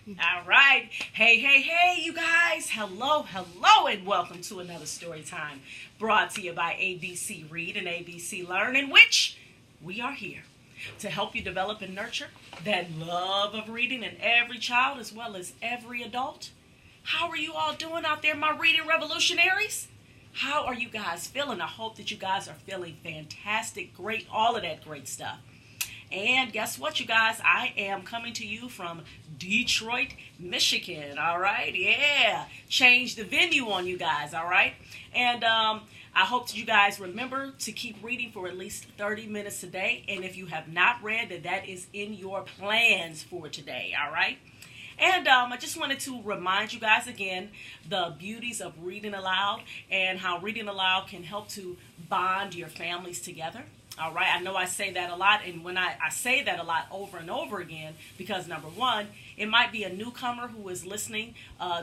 All right. Hey, hey, hey, you guys. Hello, hello, and welcome to another story time brought to you by ABC Read and ABC Learn, in which we are here to help you develop and nurture that love of reading in every child as well as every adult. How are you all doing out there, my reading revolutionaries? How are you guys feeling? I hope that you guys are feeling fantastic, great, all of that great stuff. And guess what, you guys? I am coming to you from Detroit, Michigan. All right. Yeah. Change the venue on you guys. All right. And I hope that you guys remember to keep reading for at least 30 minutes a day. And if you have not read, that is in your plans for today. All right. And I just wanted to remind you guys again the beauties of reading aloud and how reading aloud can help to bond your families together. All right, I know I say that a lot, and when I say that a lot over and over again, because number one, it might be a newcomer who is listening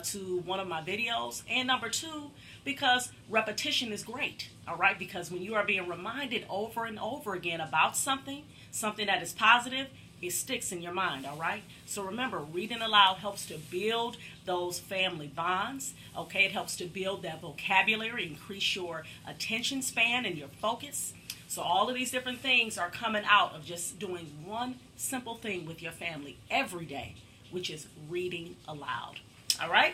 to one of my videos, and number two, because repetition is great. All right, because when you are being reminded over and over again about something that is positive, it sticks in your mind. All right, so remember, reading aloud helps to build those family bonds. Okay, it helps to build that vocabulary, increase your attention span and your focus. So all of these different things are coming out of just doing one simple thing with your family every day, which is reading aloud. All right?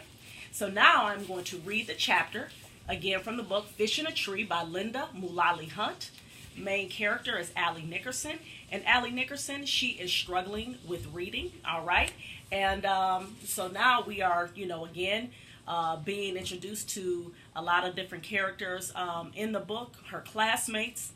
So now I'm going to read the chapter, again from the book Fish in a Tree by Linda Mullally Hunt. Main character is Allie Nickerson. And Allie Nickerson, she is struggling with reading, all right? And so now we are, again, being introduced to a lot of different characters in the book, her classmates.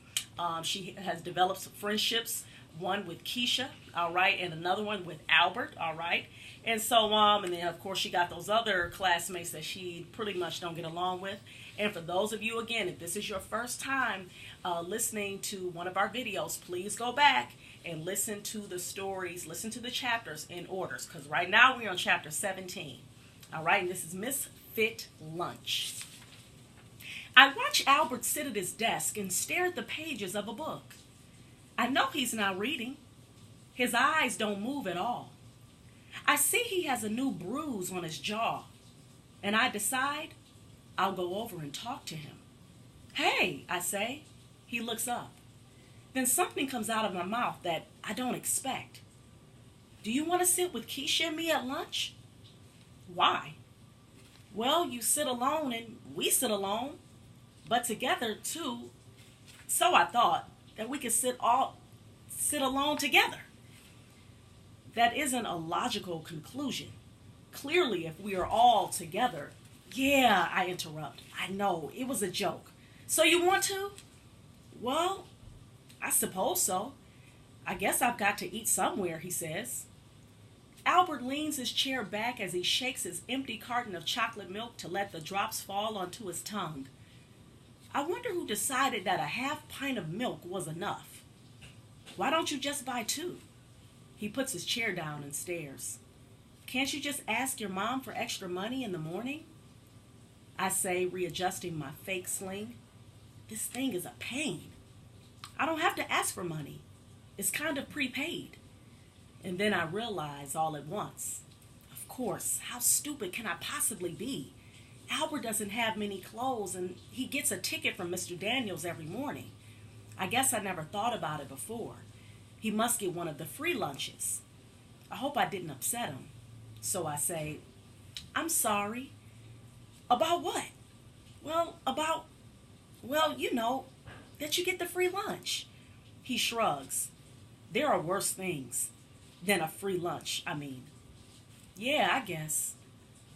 She has developed some friendships, one with Keisha, all right, and another one with Albert, all right. And so, and then, of course, she got those other classmates that she pretty much don't get along with. And for those of you, again, if this is your first time listening to one of our videos, please go back and listen to the stories, listen to the chapters in orders, because right now we're on chapter 17, all right, and this is Misfit Lunch. I watch Albert sit at his desk and stare at the pages of a book. I know he's not reading. His eyes don't move at all. I see he has a new bruise on his jaw, and I decide I'll go over and talk to him. Hey, I say. He looks up. Then something comes out of my mouth that I don't expect. Do you want to sit with Keisha and me at lunch? Why? Well, you sit alone and we sit alone. But together too, so I thought that we could sit alone together. That isn't a logical conclusion. Clearly, if we are all together, yeah, I interrupt. I know, it was a joke. So you want to? Well, I suppose so. I guess I've got to eat somewhere, he says. Albert leans his chair back as he shakes his empty carton of chocolate milk to let the drops fall onto his tongue. I wonder who decided that a half pint of milk was enough. Why don't you just buy two? He puts his chair down and stares. Can't you just ask your mom for extra money in the morning? I say, readjusting my fake sling. This thing is a pain. I don't have to ask for money. It's kind of prepaid. And then I realize all at once. Of course, how stupid can I possibly be? Albert doesn't have many clothes, and he gets a ticket from Mr. Daniels every morning. I guess I never thought about it before. He must get one of the free lunches. I hope I didn't upset him. So I say, I'm sorry. About what? Well, that you get the free lunch. He shrugs. There are worse things than a free lunch, I mean. Yeah, I guess.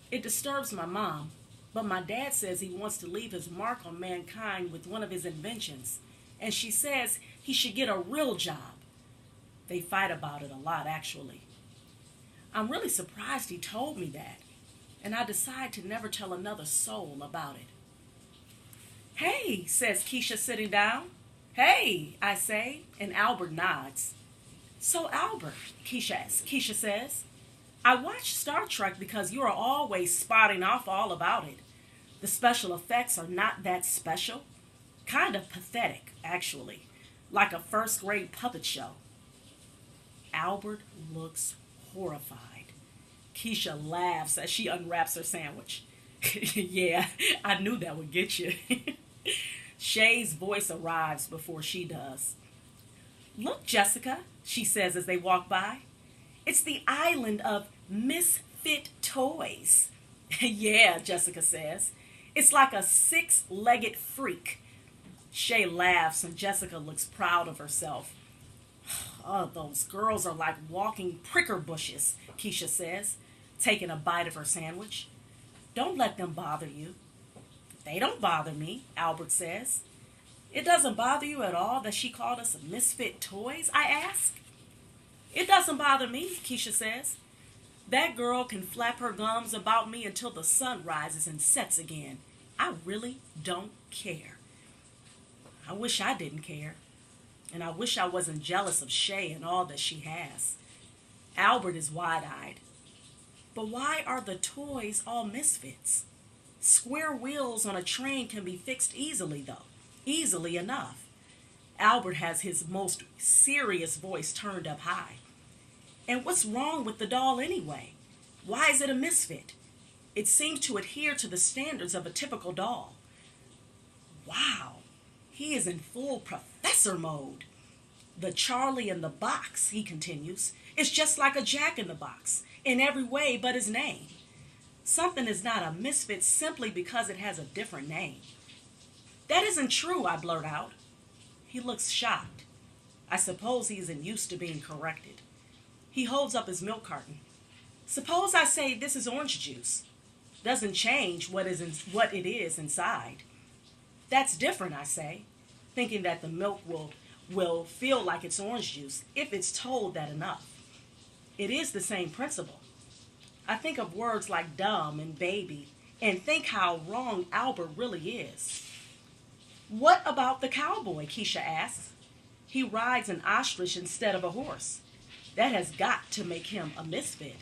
It disturbs my mom. But my dad says he wants to leave his mark on mankind with one of his inventions. And she says he should get a real job. They fight about it a lot, actually. I'm really surprised he told me that. And I decide to never tell another soul about it. Hey, says Keisha, sitting down. Hey, I say, and Albert nods. So Albert, Keisha says, I watch Star Trek because you are always spouting off all about it. The special effects are not that special. Kind of pathetic, actually. Like a first-grade puppet show. Albert looks horrified. Keisha laughs as she unwraps her sandwich. Yeah, I knew that would get you. Shay's voice arrives before she does. Look, Jessica, she says as they walk by. It's the island of Misfit Toys. Yeah, Jessica says. It's like a six-legged freak. Shay laughs and Jessica looks proud of herself. Oh, those girls are like walking pricker bushes, Keisha says, taking a bite of her sandwich. Don't let them bother you. They don't bother me, Albert says. It doesn't bother you at all that she called us misfit toys, I ask. It doesn't bother me, Keisha says. That girl can flap her gums about me until the sun rises and sets again. I really don't care. I wish I didn't care. And I wish I wasn't jealous of Shay and all that she has. Albert is wide-eyed. But why are the toys all misfits? Square wheels on a train can be fixed easily, though. Easily enough. Albert has his most serious voice turned up high. And what's wrong with the doll anyway? Why is it a misfit? It seems to adhere to the standards of a typical doll. Wow, he is in full professor mode. The Charlie in the box, he continues, is just like a Jack in the Box, in every way but his name. Something is not a misfit simply because it has a different name. That isn't true, I blurt out. He looks shocked. I suppose he isn't used to being corrected. He holds up his milk carton. Suppose I say this is orange juice. Doesn't change what it is inside. That's different, I say, thinking that the milk will feel like it's orange juice if it's told that enough. It is the same principle. I think of words like dumb and baby and think how wrong Albert really is. What about the cowboy, Keisha asks. He rides an ostrich instead of a horse. That has got to make him a misfit.